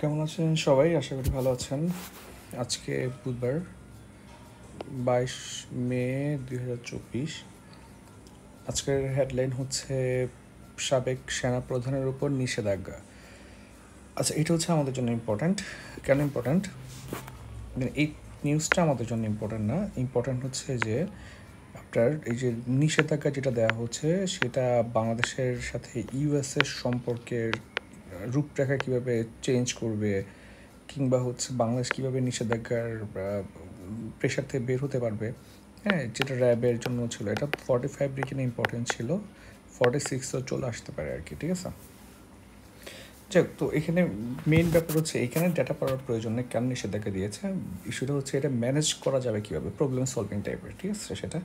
কেমন আছেন সবাই? আশা করি ভালো আছেন। আজকে বুধবার 22 মে 2024। আজকের হেডলাইন হচ্ছে সাবেক সেনাপ্রধানের উপর নিষেধাজ্ঞা। আচ্ছা, এটা হচ্ছে আমাদের জন্য ইম্পর্ট্যান্ট। কেন ইম্পর্ট্যান্ট? এই নিউজটা আমাদের জন্য ইম্পর্ট্যান্ট না, ইম্পর্ট্যান্ট হচ্ছে যে আপনার এই যে নিষেধাজ্ঞা যেটা দেওয়া হচ্ছে সেটা বাংলাদেশের সাথে ইউএসের সম্পর্কের রূপরেখা কীভাবে চেঞ্জ করবে, কিংবা হচ্ছে বাংলাদেশ কীভাবে নিষেধাজ্ঞার প্রেশার থেকে বের হতে পারবে। হ্যাঁ, যেটা র্যাবের জন্য ছিল, এটা 45 এখানে ইম্পর্টেন্ট ছিল, 46ও চলে আসতে পারে আর কি। ঠিক আছে, যাক, তো এখানে মেইন ব্যাপার হচ্ছে এখানে ডেটা পাওয়ার প্রয়োজন নেই, কেন নিষেধাজ্ঞা দিয়েছে। ইস্যুটা হচ্ছে এটা ম্যানেজ করা যাবে কীভাবে, প্রবলেম সলভিং টাইপের। ঠিক আছে, সেটা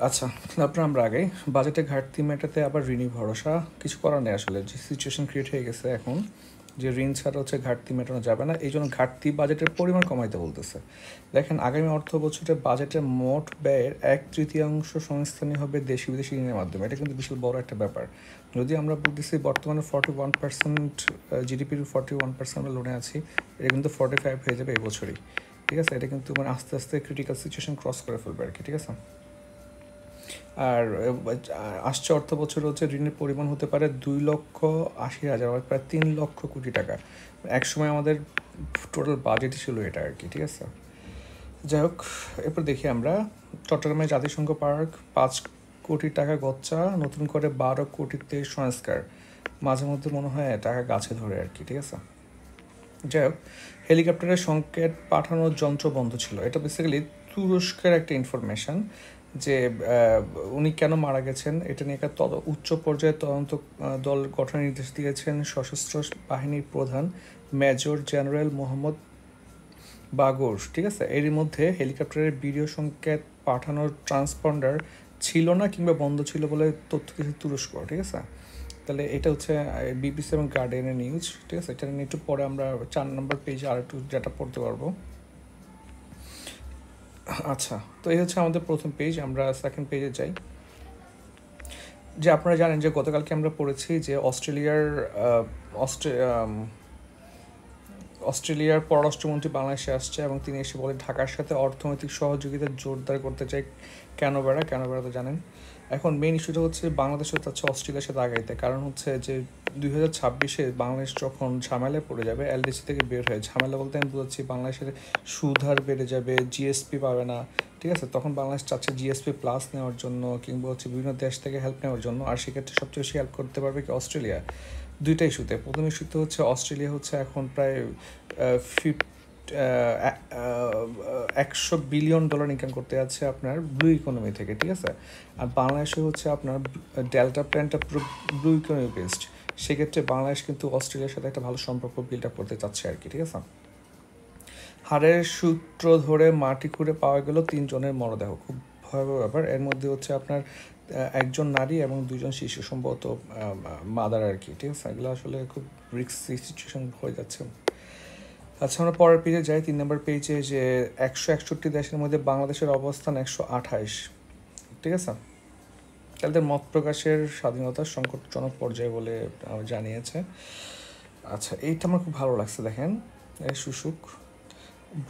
আচ্ছা। তারপর আমরা আগে বাজেটে ঘাটতি মেটাতে আবার ঋণই ভরসা, কিছু করার নেই আসলে, যে সিচুয়েশন ক্রিয়েট হয়ে গেছে এখন, যে ঋণ ছাড়া হচ্ছে ঘাটতি মেটানো যাবে না, এই জন্য ঘাটতি বাজেটের পরিমাণ কমাইতে বলতেছে। দেখেন, আগামী অর্থ বছরে বাজেটের মোট ব্যয়ের 1/3 সংস্থানই হবে দেশি বিদেশি ঋণের মাধ্যমে। এটা কিন্তু বিশাল বড় একটা ব্যাপার। যদি আমরা বলতেছি বর্তমানে 41% জিডিপির 41% আমরা লোনে আছি, এটা কিন্তু 45 হয়ে যাবে এই বছরই। ঠিক আছে, এটা কিন্তু মানে আস্তে আস্তে ক্রিটিক্যাল সিচুয়েশন ক্রস করে ফেলবে আর কি। ঠিক আছে, আর আসছে অর্থ বছর হচ্ছে ঋণের পরিমাণ হতে পারে 2,80,000, প্রায় 3,00,000 কোটি টাকা। একসময় আমাদের টোটাল বাজেটই ছিল এটা আর কি। ঠিক আছে, যাই হোক, এরপর দেখি আমরা চট্টগ্রামে জাতিসংঘ পার্ক 5 কোটি টাকা গচ্চা, নতুন করে 12 কোটিতে সংস্কার। মাঝে মধ্যে মনে হয় টাকা গাছে ধরে আর কি। ঠিক আছে, যাই হোক, হেলিকপ্টারের সংকেত পাঠানোর যন্ত্র বন্ধ ছিল। এটা বেসিক্যালি তুরস্কের একটা ইনফরমেশন, যে উনি কেন মারা গেছেন এটা নিয়ে একটা উচ্চ পর্যায়ে তদন্ত দল গঠনের নির্দেশ দিয়েছেন সশস্ত্র বাহিনীর প্রধান মেজর জেনারেল মোহাম্মদ বাগর। ঠিক আছে, এরই মধ্যে হেলিকপ্টারের ভিডিও সংকেত পাঠানোর ট্রান্সপন্ডার ছিল না কিংবা বন্ধ ছিল বলে তথ্য দিয়েছে তুরস্ক। ঠিক আছে, তাহলে এটা হচ্ছে বিবিসি এবং গার্ডিয়ানের নিউজ। ঠিক আছে, এটা নিয়ে একটু পরে আমরা 4 নম্বর পেজে আর একটু যেটা পড়তে পারবো। আচ্ছা, তো এই হচ্ছে আমাদের প্রথম পেজ। আমরা সেকেন্ড পেজে যাই। যে আপনারা জানেন যে গতকালকে আমরা পড়েছি যে অস্ট্রেলিয়ার পররাষ্ট্রমন্ত্রী বাংলাদেশে আসছে এবং তিনি এসে বলে ঢাকার সাথে অর্থনৈতিক সহযোগিতা জোরদার করতে চাই ক্যানবেরা তো জানেন। এখন মেইন ইস্যুটা হচ্ছে বাংলাদেশও চাচ্ছে অস্ট্রেলিয়ার সাথে আগাইতে, কারণ হচ্ছে যে 2026-এ বাংলাদেশ যখন ঝামেলায় পড়ে যাবে, এলডিসি থেকে বের হয়ে, ঝামেলা বলতে আমি বুঝাচ্ছি বাংলাদেশের সুদ হার বেড়ে যাবে, জিএসপি পাবে না। ঠিক আছে, তখন বাংলাদেশ চাচ্ছে জিএসপি প্লাস নেওয়ার জন্য, কিংবা হচ্ছে বিভিন্ন দেশ থেকে হেল্প নেওয়ার জন্য। আর সেক্ষেত্রে সবচেয়ে বেশি হেল্প করতে পারবে কি অস্ট্রেলিয়া। দুইটা ইস্যুতে, প্রথম ইস্যুতে হচ্ছে অস্ট্রেলিয়া হচ্ছে এখন প্রায় 100 বিলিয়ন ডলার ইনকাম করতে যাচ্ছে আপনার ব্লু ইকোনমি থেকে। ঠিক আছে, আর বাংলাদেশে হচ্ছে আপনার ডেল্টা প্ল্যানটা পুরো ব্লু ইকোনমি বেসড। সেক্ষেত্রে বাংলাদেশ কিন্তু অস্ট্রেলিয়ার সাথে একটা ভালো সম্পর্ক বিল্ড আপ করতে চাচ্ছে আর কি। ঠিক আছে, হাড়ের সূত্র ধরে মাটি খুঁড়ে পাওয়া গেল 3 জনের মরদেহ, খুব ভয়াবহ ব্যাপার। এর মধ্যে হচ্ছে আপনার একজন নারী এবং 2জন শিশু, সম্ভবত মাদার আর কি। ঠিক আছে, এগুলো আসলে খুব রিস্কি সিচুয়েশন হয়ে যাচ্ছে। আচ্ছা, আমরা পরের পেজে যাই, 3 নম্বর পেজে, যে 161 দেশের মধ্যে বাংলাদেশের অবস্থান 128। ঠিক আছে, তাদের মত প্রকাশের স্বাধীনতা সংকটজনক পর্যায়ে বলে জানিয়েছে। আচ্ছা, এইটা আমার খুব ভালো লাগছে। দেখেন, শুশুক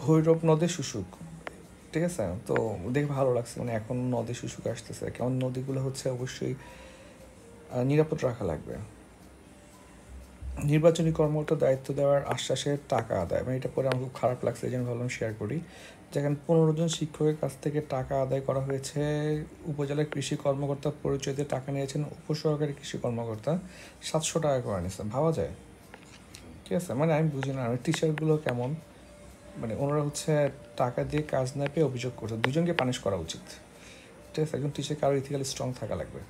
ভৈরব নদে শুশুক। ঠিক আছে, তো দেখে ভালো লাগছে, মানে এখন নদী শুশুক আসতেছে, কেমন নদীগুলো হচ্ছে অবশ্যই নিরাপদ রাখা লাগবে। নির্বাচনী কর্মকর্তা দায়িত্ব দেওয়ার আশ্বাসে টাকা আদায়, মানে এটা পরে আমার খুব খারাপ লাগছে, এই জন্য ভাবলাম শেয়ার করি। যেখানে 15 জন শিক্ষকের কাছ থেকে টাকা আদায় করা হয়েছে। উপজেলার কৃষি কর্মকর্তা পরিচয় দিয়ে টাকা নিয়েছেন উপসহকারী কৃষি কর্মকর্তা, 700 টাকা করে নিয়েছেন, ভাবা যায়। ঠিক আছে, মানে আমি বুঝি না টিচারগুলো কেমন, মানে ওনারা হচ্ছে টাকা দিয়ে কাজ না পেয়ে অভিযোগ করছে। 2জনকে পানিশ করা উচিত। ঠিক আছে, একজন টিচারকে আরও ইথিক্যালি স্ট্রং থাকা লাগবে।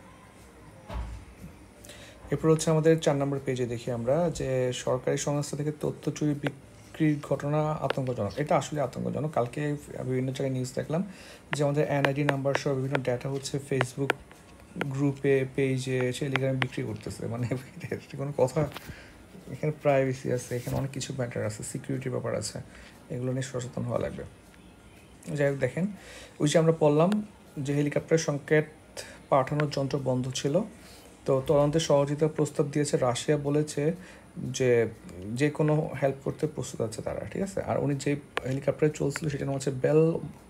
এরপর হচ্ছে আমাদের 4 নম্বর পেজে দেখি আমরা যে সরকারি সংস্থা থেকে তথ্য চুরি বিক্রির ঘটনা আতঙ্কজনক। এটা আসলে আতঙ্কজনক। কালকে বিভিন্ন জায়গায় নিউজ দেখলাম যে আমাদের এনআইডি নাম্বার সহ বিভিন্ন ডেটা হচ্ছে ফেসবুক গ্রুপে, পেজে, টেলিগ্রামে বিক্রি করতেছে। মানে কোনো কথা, এখানে প্রাইভেসি আছে, এখানে অনেক কিছু ম্যাটার আছে, সিকিউরিটির ব্যাপার আছে, এগুলো নিয়ে সচেতন হওয়া লাগবে। যাই হোক, দেখেন, ওই যে আমরা বললাম যে হেলিকপ্টারের সংকেত পাঠানোর যন্ত্র বন্ধ ছিল, তো তদন্তে সহযোগিতার প্রস্তাব দিয়েছে রাশিয়া। বলেছে যে যে কোনো হেল্প করতে প্রস্তুত আছে তারা, ঠিক আছে। আর উনি যে হেলিকপ্টারে চলছিল সেটার নাম হচ্ছে বেল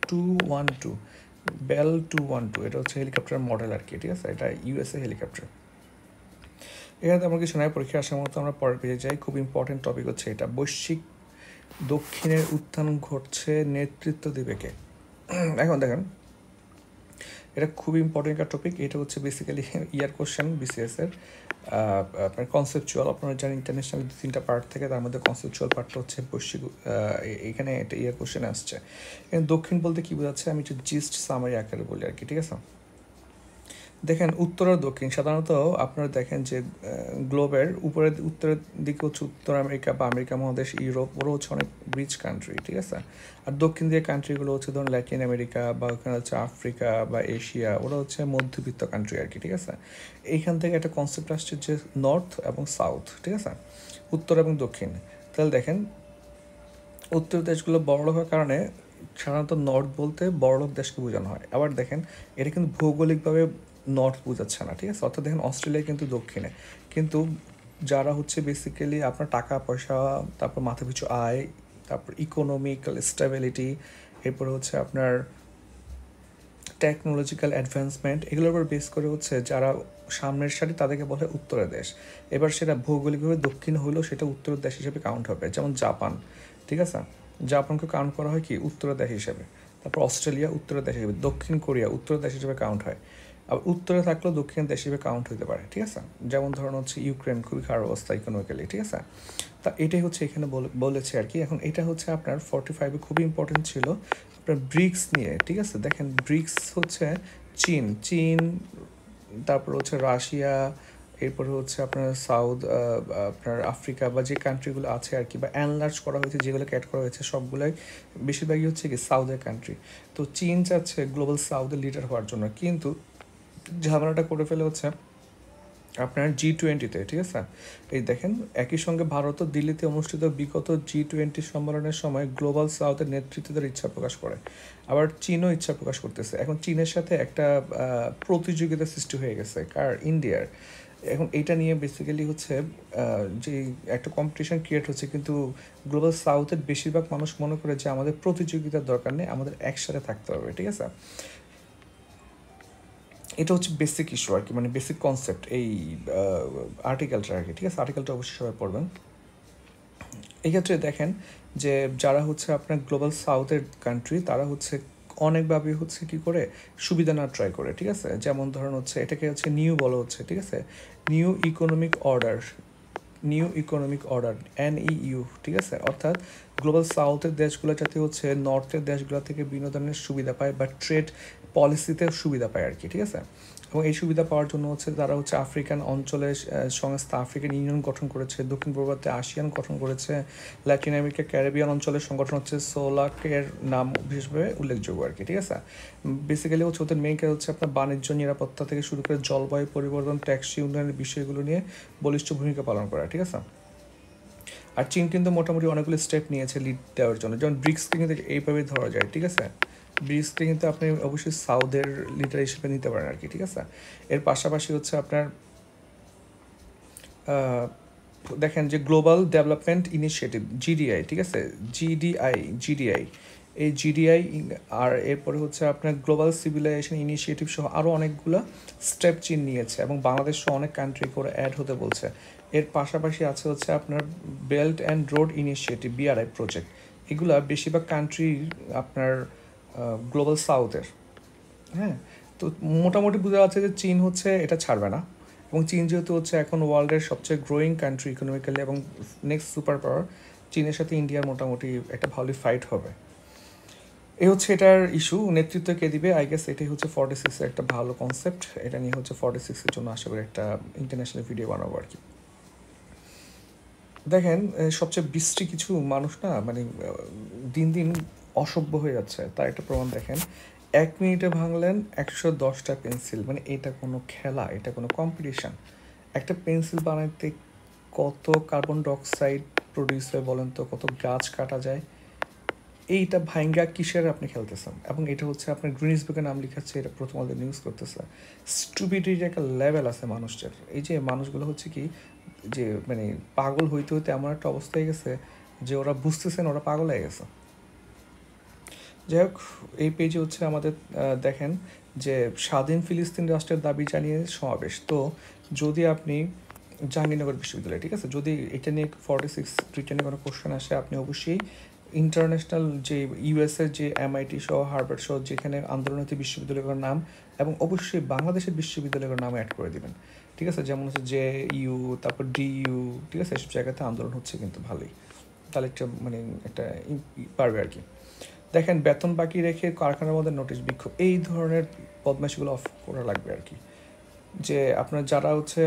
212 এটা হচ্ছে হেলিকপ্টারের মডেল আর কি, ঠিক আছে। এটা ইউএসএ হেলিকপ্টার। এখানে আমরা কিছু নয়, পরীক্ষা আসার মতো আমরা পরে পেয়ে যাই। খুব ইম্পর্টেন্ট টপিক হচ্ছে এটা, বৈশ্বিক দক্ষিণের উত্থান ঘটছে, নেতৃত্ব দিবে কে? এখন দেখেন, এটা খুব ইম্পর্টেন্ট একটা টপিক। এটা হচ্ছে বেসিক্যালি ইয়ার কোশ্চেন বিসিএস এর। আপনার কনসেপচুয়াল, আপনারা জানেন ইন্টারন্যাশনাল 2-3টা পার্ট থেকে, তার মধ্যে কনসেপচুয়াল পার্টটা হচ্ছে বৈশ্বিক। এখানে এটা ইয়ার কোশ্চেন আসছে। এখানে দক্ষিণ বলতে কী বোঝাচ্ছে আমি একটু জিস্ট সামারি আকারে বলি আর কি, ঠিক আছে। দেখেন উত্তর আর দক্ষিণ, সাধারণত আপনারা দেখেন যে গ্লোবের উত্তরের দিকে হচ্ছে উত্তর আমেরিকা বা আমেরিকা মহাদেশ, ইউরোপ, ওরা হচ্ছে অনেক রিচ কান্ট্রি, ঠিক আছে। আর দক্ষিণ দিকে কান্ট্রিগুলো হচ্ছে ধরুন ল্যাটিন আমেরিকা বা ওখানে হচ্ছে আফ্রিকা বা এশিয়া, ওরা হচ্ছে মধ্যবিত্ত কান্ট্রি আর কি, ঠিক আছে। এইখান থেকে একটা কনসেপ্ট আসছে যে নর্থ এবং সাউথ, ঠিক আছে, উত্তর এবং দক্ষিণ। তাহলে দেখেন উত্তর দেশগুলো বড়লোক হওয়ার কারণে সাধারণত নর্থ বলতে বড়লোক দেশকে বোঝানো হয়। আবার দেখেন এটা কিন্তু ভৌগোলিকভাবে নর্থ বোঝাচ্ছে না, ঠিক আছে। অর্থাৎ দেখেন অস্ট্রেলিয়া কিন্তু দক্ষিণে, কিন্তু যারা হচ্ছে বেসিক্যালি আপনার টাকা পয়সা, তারপর মাথাপিছু আয়, তারপর ইকোনমিক্যাল স্টেবিলিটি, এরপরে হচ্ছে আপনার টেকনোলজিক্যাল অ্যাডভান্সমেন্ট, এগুলোর উপর বেস করে হচ্ছে যারা সামনের সারি তাদেরকে বলে উত্তরের দেশ। এবার সেটা ভৌগোলিকভাবে দক্ষিণ হলেও সেটা উত্তরের দেশ হিসেবে কাউন্ট হবে। যেমন জাপান, ঠিক আছে, জাপানকে কাউন্ট করা হয় কি উত্তরের দেশ হিসেবে। তারপর অস্ট্রেলিয়া উত্তরের দেশ হিসেবে, দক্ষিণ কোরিয়া উত্তরের দেশ হিসেবে কাউন্ট হয়। আবার উত্তরে থাকলেও দক্ষিণ দেশ হিসেবে কাউন্ট হতে পারে, ঠিক আছে। যেমন ধরুন হচ্ছে ইউক্রেন খুবই খারাপ অবস্থা ইকোনমিক্যালি, ঠিক আছে। তা এটাই হচ্ছে এখানে বলেছে আর কি। এখন এটা হচ্ছে আপনার 45-এ খুবই ইম্পর্টেন্ট ছিল আপনার ব্রিক্স নিয়ে, ঠিক আছে। দেখেন ব্রিক্স হচ্ছে চীন, তারপর হচ্ছে রাশিয়া, এরপরে হচ্ছে আপনার আপনার আফ্রিকা বা যে কান্ট্রিগুলো আছে আর কি, বা অ্যানলার্জ করা হয়েছে যেগুলোকে অ্যাড করা হয়েছে সবগুলোই বেশিরভাগই হচ্ছে কি সাউথের কান্ট্রি। তো চীন চাচ্ছে গ্লোবাল সাউথের লিডার হওয়ার জন্য, কিন্তু ঝামেলাটা করে ফেলে হচ্ছে আপনার G20-তে, ঠিক আছে। এই দেখেন একই সঙ্গে ভারতও দিল্লিতে অনুষ্ঠিত বিগত G20 সম্মেলনের সময় গ্লোবাল সাউথের নেতৃত্বের ইচ্ছা প্রকাশ করে। আবার চীনও ইচ্ছা প্রকাশ করতেছে। এখন চীনের সাথে একটা প্রতিযোগিতা সৃষ্টি হয়ে গেছে, কার? ইন্ডিয়ার। এখন এইটা নিয়ে বেসিক্যালি হচ্ছে যে একটা কম্পিটিশন ক্রিয়েট হচ্ছে, কিন্তু গ্লোবাল সাউথের বেশিরভাগ মানুষ মনে করে যে আমাদের প্রতিযোগিতার দরকার নেই, আমাদের একসাথে থাকতে হবে, ঠিক আছে। এটা হচ্ছে বেসিক ইস্যু আর কি, মানে বেসিক কনসেপ্ট এই আর্টিকেলটা আর কি, ঠিক আছে। আর্টিকেলটা অবশ্যই সবাই পড়বেন। এক্ষেত্রে দেখেন যে যারা হচ্ছে আপনার গ্লোবাল সাউথের কান্ট্রি, তারা হচ্ছে অনেকভাবে হচ্ছে কি করে সুবিধা না ট্রাই করে, ঠিক আছে। যেমন ধরুন হচ্ছে এটাকে হচ্ছে নিউ বলা হচ্ছে, ঠিক আছে, নিউ ইকোনমিক অর্ডার, NEU, ঠিক আছে। অর্থাৎ গ্লোবাল সাউথের দেশগুলো যাতে হচ্ছে নর্থের দেশগুলো থেকে বিনোদনের সুবিধা পায় বা ট্রেড পলিসিতে সুবিধা পায় আর কি, ঠিক আছে। এবং এই সুবিধা পাওয়ার জন্য হচ্ছে তারা হচ্ছে আফ্রিকান অঞ্চলের সংস্থা আফ্রিকান ইউনিয়ন গঠন করেছে, দক্ষিণ পূর্বাতে আসিয়ান গঠন করেছে, ল্যাটিন আমেরিকা ক্যারিবিয়ান অঞ্চলের সংগঠন হচ্ছে সোলাকের নাম বিশেষভাবে উল্লেখযোগ্য আর কি, ঠিক আছে। বেসিক্যালি হচ্ছে ওদের মেইন কাজ হচ্ছে আপনার বাণিজ্য নিরাপত্তা থেকে শুরু করে জলবায়ু পরিবর্তন, ট্যাক্সি উন্নয়নের বিষয়গুলো নিয়ে বলিষ্ঠ ভূমিকা পালন করা, ঠিক আছে। আর চীন কিন্তু মোটামুটি অনেকগুলো স্টেপ নিয়েছে লিড দেওয়ার জন্য, যেমন ব্রিক্সকে কিন্তু এইভাবেই ধরা যায়, ঠিক আছে। ব্রিক্সকে কিন্তু আপনি অবশ্যই সাউথের লিডার হিসেবে নিতে পারেন আর কি, ঠিক আছে। এর পাশাপাশি হচ্ছে আপনার দেখেন যে গ্লোবাল ডেভেলপমেন্ট ইনিশিয়েটিভ GDI, ঠিক আছে, জিডিআই, এই জিডিআই। আর এরপরে হচ্ছে আপনার গ্লোবাল সিভিলাইজেশন ইনিশিয়েটিভ সহ আরও অনেকগুলো স্টেপ চীন নিয়েছে, এবং বাংলাদেশও অনেক কান্ট্রি করে অ্যাড হতে বলছে। এর পাশাপাশি আছে হচ্ছে আপনার belt and road initiative BRI project. এগুলা বেশিরভাগ কান্ট্রি আপনার গ্লোবাল সাউথের। হ্যাঁ, তো মোটামুটি বোঝা যাচ্ছে যে চীন হচ্ছে এটা ছাড়বে না। এবং চীন যেহেতু হচ্ছে এখন ওয়ার্ল্ডের সবচেয়ে গ্রোয়িং কান্ট্রি ইকোনমিক্যালি এবং নেক্সট সুপার পাওয়ার, চীনের সাথে ইন্ডিয়ার মোটামুটি একটা ভালোই ফাইট হবে। এই হচ্ছে এটার ইস্যু। নেতৃত্ব কে দিবে, আই গেস এটাই হচ্ছে 46-এর একটা ভালো কনসেপ্ট। এটা নিয়ে হচ্ছে 46-এর জন্য আশা করি একটা ইন্টারন্যাশনাল ভিডিও বানাবো আর কি। দেখেন সবচেয়ে বৃষ্টি কিছু মানুষ না, মানে দিন দিন অসভ্য হয়ে যাচ্ছে, তার একটা প্রমাণ দেখেন। 1 মিনিটে ভাঙলেন 110টা পেন্সিল, মানে এটা কোনো খেলা? এটা কোনো কম্পিটিশান? একটা পেন্সিল বানাইতে কত কার্বন ডাইঅক্সাইড প্রডিউস হয় বলেন তো, কত গাছ কাটা যায়? এইটা ভাইঙ্গা কিসের আপনি খেলতেছেন? এবং এটা হচ্ছে আপনার গ্রিনিস বুকে নাম লিখাচ্ছে, এটা প্রথম আলো নিউজ করতেছে। স্টুপিডিটির একটা লেভেল আছে মানুষের। এই যে মানুষগুলো হচ্ছে কি যে মানে পাগল হইতে হইতে এমন একটা অবস্থা হয়ে গেছে যে ওরা বুঝতেছেন ওরা পাগল হয়ে গেছে। যাই হোক, এই পেজে হচ্ছে আমাদের দেখেন যে স্বাধীন ফিলিস্তিন রাষ্ট্রের দাবি জানিয়ে সমাবেশ। তো যদি আপনি জাহাঙ্গীরনগর বিশ্ববিদ্যালয়, ঠিক আছে, যদি এটা নিয়ে 46 রিটেনে কোনো কোশ্চেন আসে, আপনি অবশ্যই ইন্টারন্যাশনাল যে ইউএসের যে MIT সহ হার্ভার্ড সহ যেখানে আন্দোলনরত বিশ্ববিদ্যালয়গুলোর নাম এবং অবশ্যই বাংলাদেশের বিশ্ববিদ্যালয়গুলোর নাম অ্যাড করে দিবেন, ঠিক আছে, যেমন হচ্ছে JU, তারপর DU, ঠিক আছে, এসব জায়গাতে আন্দোলন হচ্ছে কিন্তু ভালোই, তাহলে একটা মানে একটা পারবে আর কি। দেখেন বেতন বাকি রেখে কারখানার মধ্যে নোটিশ বিক্ষোভ, এই ধরনের বদমাইশিগুলো অফ করা লাগবে আর কি। যে আপনার যারা হচ্ছে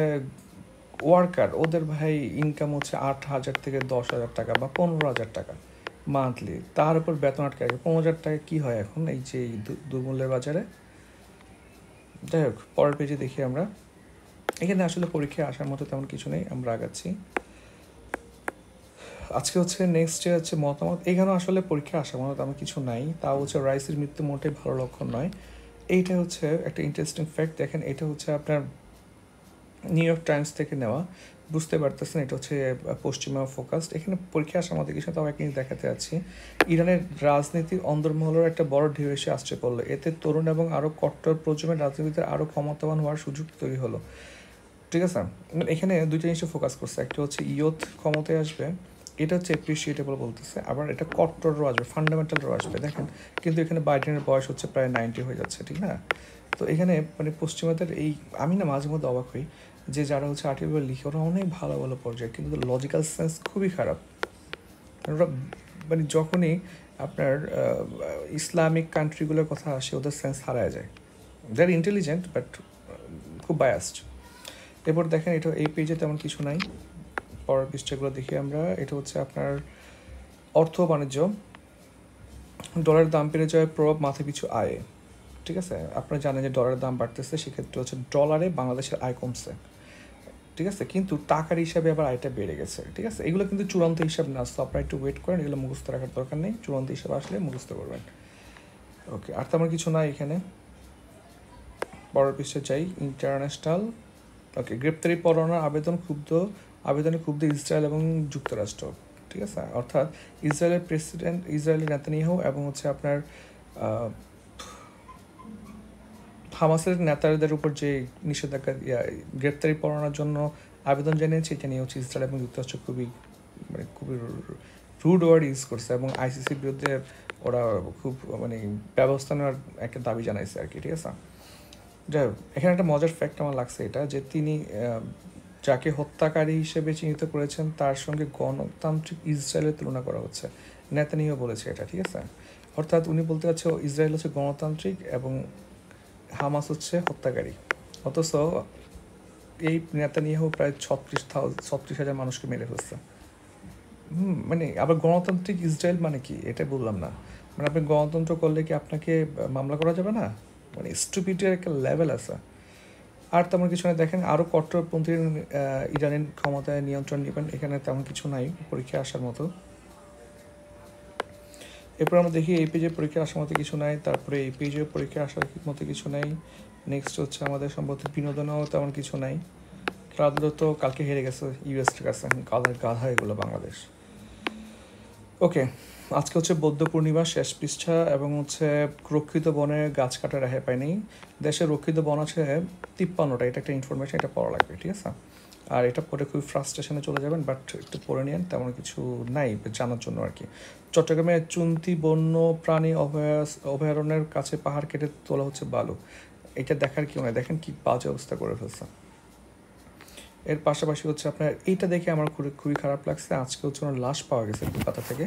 ওয়ার্কার, ওদের ভাই ইনকাম হচ্ছে 8,000 থেকে 10,000 টাকা বা 15,000 টাকা মান্থলি, তার উপর বেতন আটকে রাখে। 15,000 টাকা কী হয় এখন এই যে দুর্মূল্যের বাজারে। যাই হোক, পরের পেজে দেখি আমরা। এখানে আসলে পরীক্ষায় আসার মতো তেমন কিছু নেই, আমরা আগাচ্ছি। আজকে হচ্ছে নেক্সট ডে হচ্ছে মতামত। এখানে আসলে পরীক্ষা আসার মতো তেমন কিছু নাই, তাও হচ্ছে রাইসের মৃত্যু মোটেই ভালো লক্ষণ নয়। এইটা হচ্ছে একটা ইন্টারেস্টিং ফ্যাক্ট। দেখেন এটা হচ্ছে আপনার নিউ ইয়র্ক টাইমস থেকে নেওয়া, বুঝতে পারতেছেন এটা হচ্ছে পশ্চিমা ফোকাসড। এখানে পরীক্ষা আসার মধ্যে কিছু, তাও একদিন দেখাতে যাচ্ছি। ইরানের রাজনীতির অন্দরমহলের একটা বড় ঢেউ এসে আসছে পড়লো, এতে তরুণ এবং আরও কট্টর প্রজন্মের রাজনীতিতে আরও ক্ষমতাবান হওয়ার সুযোগ তৈরি হলো, ঠিক আছে। এখানে দুইটা জিনিসে ফোকাস করছে, একটা হচ্ছে ইয়ত ক্ষমতায় আসবে, এটা হচ্ছে অ্যাপ্রিসিয়েটেবল বলতেছে, আবার এটা কট্টরও আসবে, ফান্ডামেন্টালও আসবে। দেখেন কিন্তু এখানে বাইডেনের বয়স হচ্ছে প্রায় 90 হয়ে যাচ্ছে, ঠিক না? তো এখানে মানে পশ্চিমাদের এই, আমি না মাঝে মধ্যে অবাক হই যে যারা হচ্ছে আর্টিকেল লিখে ওরা অনেক ভালো ভালো পর্যায়ে, কিন্তু লজিক্যাল সেন্স খুবই খারাপ। ওরা মানে যখনই আপনার ইসলামিক কান্ট্রিগুলোর কথা আসে ওদের সেন্স হারায় যায়। দে আর ইন্টেলিজেন্ট বাট খুব বায়াসড। এরপর দেখেন এটা এই পেজে তেমন কিছু নাই, পরের পৃষ্ঠাগুলো দেখি আমরা। এটা হচ্ছে আপনার অর্থ বাণিজ্য, ডলারের দাম বেড়ে যাওয়ার প্রভাব মাথা পিছু আয়ে, ঠিক আছে। আপনারা জানেন যে ডলারের দাম বাড়তেছে, সেক্ষেত্রে হচ্ছে ডলারে বাংলাদেশের আয় কমছে, ঠিক আছে, কিন্তু টাকার হিসাবে আবার আয়টা বেড়ে গেছে, ঠিক আছে। এগুলো কিন্তু চূড়ান্ত হিসাব না, তো আপনারা একটু ওয়েট করেন, এগুলো মুখস্থ রাখার দরকার নেই, চূড়ান্ত হিসাব আসলে মুখস্থ করবেন। ওকে, আর তেমন কিছু না এখানে। পরের পৃষ্ঠে চাই ইন্টারন্যাশনাল। ওকে, গ্রেপ্তারি পরোয়ানার আবেদনে ক্ষুব্ধ ইসরায়েল এবং যুক্তরাষ্ট্র, ঠিক আছে। অর্থাৎ ইসরায়েলের প্রেসিডেন্ট, ইসরায়েলের নেতানিয়াহু এবং হচ্ছে আপনার হামাসের নেতাদের উপর যে নিষেধাজ্ঞা, গ্রেপ্তারি পরোয়ানার জন্য আবেদন জানিয়েছে, এটা নিয়ে হচ্ছে ইসরায়েল এবং যুক্তরাষ্ট্র খুবই রুড ওয়ার্ড ইউজ করছে এবং ICCর বিরুদ্ধে ওরা খুব মানে ব্যবস্থা নেওয়ার একটা দাবি জানাইছে আর কি, ঠিক আছে। যাই হোক, এখানে একটা মজার ফ্যাক্ট আমার লাগছে এটা, যে তিনি যাকে হত্যাকারী হিসেবে চিহ্নিত করেছেন তার সঙ্গে গণতান্ত্রিক ইসরায়েলের তুলনা করা হচ্ছে, নেতানিয়াহু বলেছে এটা, ঠিক আছে। অর্থাৎ উনি বলতে চাচ্ছে ইসরায়েল হচ্ছে গণতান্ত্রিক এবং হামাস হচ্ছে হত্যাকারী, অথচ এই নেতানিয়াহু প্রায় 36,000 মানুষকে মেরে ফেলছে। মানে আবার গণতান্ত্রিক ইসরায়েল মানে কি, এটা বললাম না। মানে আপনি গণতন্ত্র করলে কি আপনাকে মামলা করা যাবে না? মানে স্টুপিডিটির একটা লেভেল আছে। আর তেমন কিছু না। দেখেন আরও কট্টরপন্থী ইরানের ক্ষমতায় নিয়ন্ত্রণ নেবেন, এখানে তেমন কিছু নাই পরীক্ষা আসার মতো। এরপর আমরা দেখি এই পেজে পরীক্ষা আসার মতো কিছু নাই, তারপরে এই পেজে পরীক্ষা আসার মতো কিছু নাই। নেক্সট হচ্ছে আমাদের সম্ভবত বিনোদনও তেমন কিছু নাই। খেলাধুলো তো কালকে হেরে গেছে ইউএসের কাছে, গাধা এগুলো বাংলাদেশ। ওকে, আজকে হচ্ছে বৌদ্ধ পূর্ণিমা, শেষ পৃষ্ঠা, এবং হচ্ছে রক্ষিত বনে গাছ কাটা রেহাই পায়নি। দেশে রক্ষিত বন আছে 53টা, এটা একটা ইনফরমেশন, এটা পড়া লাগবে, ঠিক আছে। আর এটা পরে খুবই ফ্রাস্ট্রেশনে চলে যাবেন, বাট একটু পড়ে নিন, তেমন কিছু নাই জানার জন্য আর কি। চট্টগ্রামে চুন্তি বন্য প্রাণী অভয়ারণ্যের কাছে পাহাড় কেটে তোলা হচ্ছে বালু, এটা দেখার কি নয়, দেখেন কি বাজে অবস্থা করে ফেলছে। এর পাশাপাশি হচ্ছে আপনার এইটা দেখে আমার খুবই খারাপ লাগছে, আজকে হচ্ছে ওনার লাশ পাওয়া গেছে কলকাতা থেকে,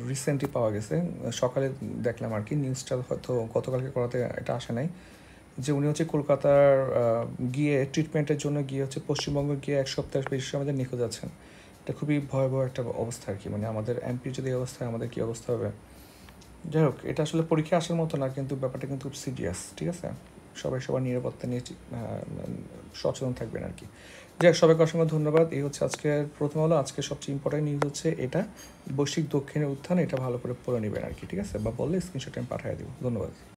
রিসেন্টলি পাওয়া গেছে, সকালে দেখলাম আর কি, নিউজটা হয়তো গতকালকে করাতে এটা আসে নাই, যে উনি হচ্ছে কলকাতার গিয়ে ট্রিটমেন্টের জন্য গিয়ে হচ্ছে পশ্চিমবঙ্গ গিয়ে 1 সপ্তাহের বেশি আমাদের নিখোঁজ আছেন। এটা খুবই ভয়াবহ একটা অবস্থা আর কি, মানে আমাদের এমপির যদি অবস্থা হয় আমাদের কী অবস্থা হবে। যাই হোক, এটা আসলে পরীক্ষা আসার মতো না, কিন্তু ব্যাপারটা কিন্তু খুব সিরিয়াস, ঠিক আছে। সবার নিরাপত্তা নিয়ে সচেতন থাকবেন আর কি। যাই হোক, সবাইকে অসংখ্য ধন্যবাদ। এই হচ্ছে আজকের প্রথম আলো। আজকে সবচেয়ে ইম্পর্টেন্ট নিউজ হচ্ছে এটা, বৈশ্বিক দক্ষিণের উত্থান, এটা ভালো করে পড়ে নেবেন আর কি, ঠিক আছে, বা বললে স্ক্রিনশট আমি পাঠিয়ে দেবো। ধন্যবাদ।